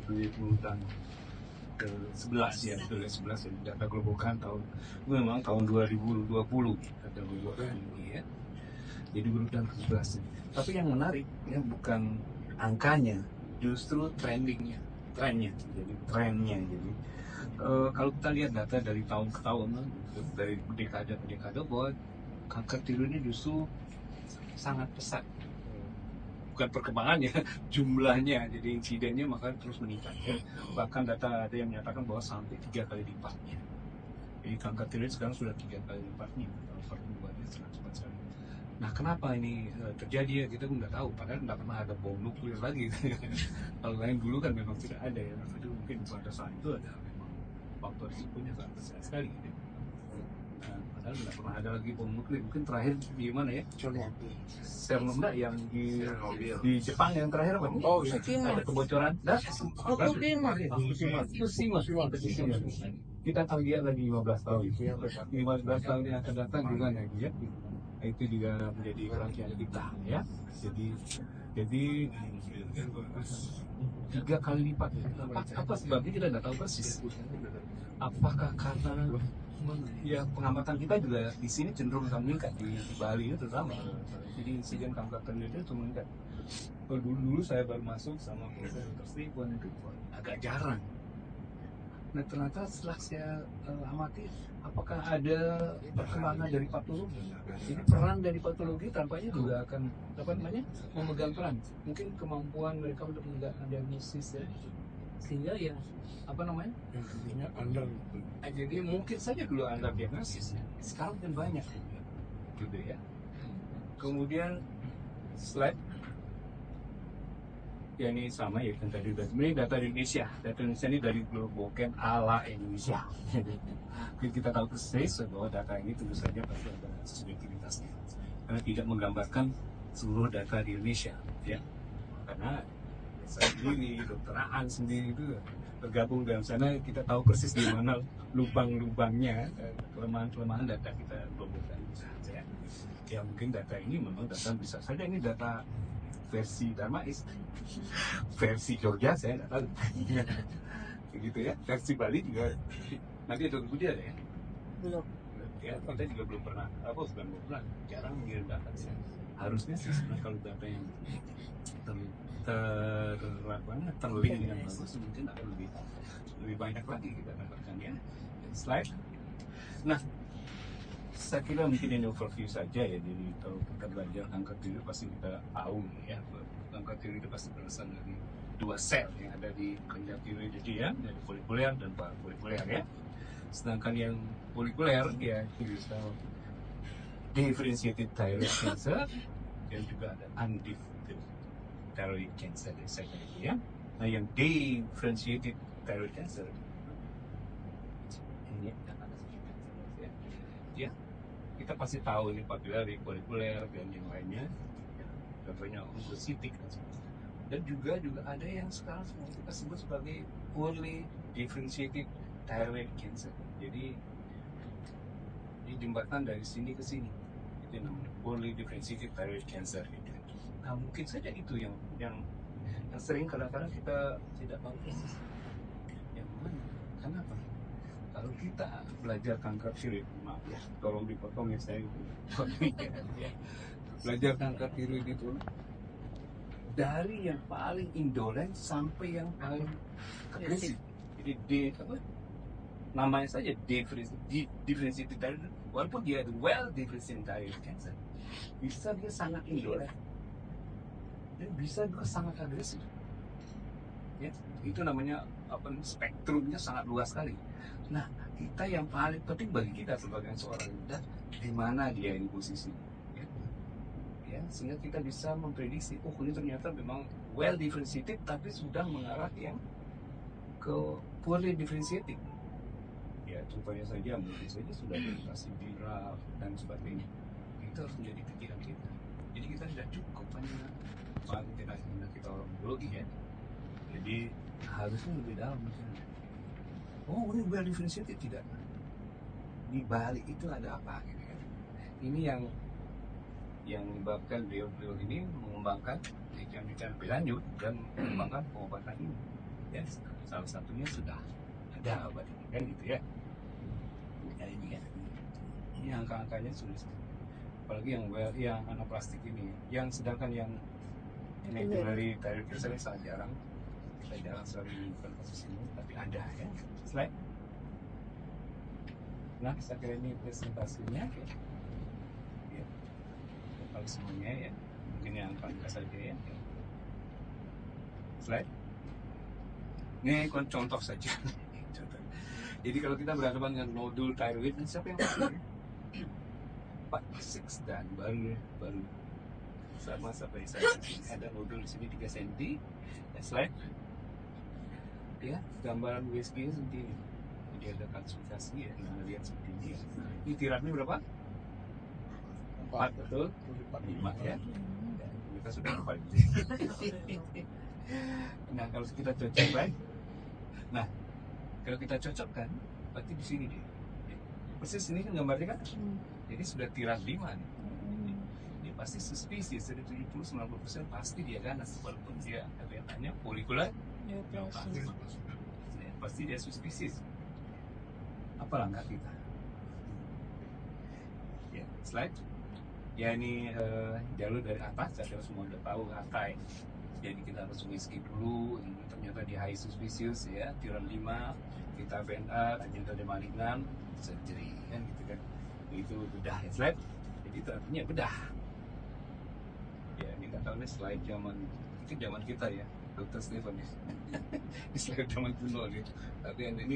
dari urutan ke 11 ya, betul ya, 11 ya, data gerobokan memang tahun 2020 data gerobokan ini ya. Jadi urutan ke 11. Tapi yang menarik ya bukan angkanya, justru trennya. Jadi trennya. Jadi kalau kita lihat data dari tahun ke tahun, dari dekade ke dekade, bahwa kanker tiroid ini justru sangat pesat. Bukan perkembangannya, jumlahnya, jadi insidennya maka terus meningkat. Bahkan data ada yang menyatakan bahwa sampai 3 kali lipatnya. Jadi kanker tiroid sekarang sudah 3 kali lipatnya, pertumbuhannya sangat cepat sekali. Nah, kenapa ini terjadi ya, kita nggak tahu. Padahal nggak pernah ada bom nuklir lagi. Kalau lain dulu kan memang tidak ada ya. Tapi mungkin pada saat itu ada memang faktor risikonya sangat besar sekali. Gitu. Nah, padahal nggak pernah ada lagi bom nuklir. Mungkin terakhir di mana ya? Chernobyl yang di Jepang yang terakhir apa? Oh, ada kebocoran. Fukushima. Kita akan lihat lagi 15 tahun. 15 tahun yang akan datang juga lagi ya. Itu juga menjadi perhatian kita ya. Jadi 3 kali lipat. Apa sebabnya kita tidak tahu persis. Apakah karena ya pengamatan kita juga di sini cenderung akan meningkat di Bali itu terutama. Jadi insiden kanker tiroid itu meningkat. Kalau dulu saya baru masuk sama Profesor Stephen itu agak jarang. Nah ternyata setelah saya amati, apakah ada perkembangan dari patologi? Jadi peran dari patologi tampaknya juga akan memegang peran. Mungkin kemampuan mereka untuk mendiagnosis ya, sehingga ya jadi mungkin saja dulu under diagnosis ya. Sekarang kan banyak gitu ya. Kemudian slide ya ini sama ya kan tadi ini data Indonesia. Data Indonesia ini dari Globoken ala Indonesia. Jadi kita tahu persis bahwa data ini tentu saja pasti ada subjektivitasnya karena tidak menggambarkan seluruh data di Indonesia ya. Karena saya sendiri, Dr. Aan sendiri itu tergabung dalam sana, kita tahu persis di mana lubang-lubangnya, kelemahan-kelemahan data kita Globoken ya. Ya mungkin data ini memang data bisa saja ini data versi Darmais, versi Jogja saya nggak tahu, begitu ya. Versi Bali juga nanti ada Budi ada ya? Belum. Ya, kita juga belum pernah, jarang mengirim data sih. Harusnya sih sebenarnya kalau data yang terlebih dengan bagus mungkin akan lebih banyak lagi kita dapatkan ya. Slide. Nah, saya kira mungkin ini overview saja ya. Jadi kalau kita belajar kanker tiroid pasti kita tahu ya, kanker tiroid itu pasti berasal dari 2 sel yang ada di kelenjar tiroid jadi ya, dari folikuler dan parafolikuler ya. Sedangkan yang folikuler ya itu bisa differentiated thyroid cancer dan juga ada undifferentiated thyroid cancer ya. Nah yang differentiated thyroid cancer ini ya. Kita pasti tahu ini papillary, folikuler dan yang lainnya. Contohnya oncocytic dan juga ada yang sekarang kita sebut sebagai poorly differentiated thyroid cancer. Jadi di jembatan dari sini ke sini itu namanya poorly differentiated thyroid cancer. Nah mungkin saja itu yang sering kadang-kadang kita tidak tahu persis yang mana. Kenapa? Kalau kita belajar kanker tiroid, maaf ya, tolong dipotong ya saya ya. Belajar kanker tiroid itu dari yang paling indolen sampai yang paling agresif. Jadi namanya saja differentiated thyroid, walaupun dia well differentiated thyroid cancer, bisa dia sangat indolen dan bisa juga sangat agresif. Ya, itu namanya spektrumnya sangat luas sekali. Nah, kita yang paling penting bagi kita sebagai seorang dokter, di mana dia ini posisi, ya, sehingga kita bisa memprediksi, ini ternyata memang well differentiated, tapi sudah mengarah yang ke poorly differentiated. Ya, contohnya saja mungkin saja sudah mutasi viral dan sebagainya. Itu harus menjadi pikiran kita. Jadi kita tidak cukup hanya kita orang biologi ya. Jadi harusnya lebih dalam misalnya. Oh ini well differentiated tidak? Di balik itu ada apa? Gitu kan? Ini yang menyebabkan beliau ini mengembangkan penelitian lebih lanjut dan mengembangkan pengobatan ini. ya salah satunya sudah ada obat ini kan gitu ya. Ya ini ya, ini angka-angkanya sudah, apalagi yang anaplastik ini, yang sedangkan yang medullary thyroid cancer ini sangat jarang, kita jarang sekali menemukan kasus ini, tapi ada ya. Slide. Nah, saya kira ini presentasinya ya. Ya. Kalau semuanya ya, mungkin yang angka saja ya. Slide. Ini contoh saja. Contoh. Jadi kalau kita berhadapan dengan nodul thyroid, siapa yang pasti? Pak Six dan baru sama seperti saya ada nodul di sini 3 cm. Slide. Ya, gambaran USG seperti ini. Jadi ada kalsifikasi ya, kita lihat seperti ini. Ya. Ini tiratnya berapa? 4, betul? 5 ya. Kita sudah 4. Nah, kalau kita cocok, baik. Nah, kalau kita cocokkan, berarti di sini dia. Persis ini kan gambarnya kan? Jadi sudah tirat 5 nih. Ini pasti suspicious, dari 70-90% pasti dia ganas, walaupun dia katanya folikular pasti dia suspicious. Apa langkah kita? Ya, slide. Ya ini jalur dari atas, saya semua udah tahu atai. Jadi kita harus skip dulu. Ini ternyata di high suspicious ya, tiran 5, kita VNA, agenda malignan, surgery kan gitu kan. Itu bedah ya, slide. Jadi itu artinya bedah. Ya ini nggak tahu nih slide zaman kita ya, Dr. Stephen ya. Ini slide zaman kuno nih. Tapi yang ini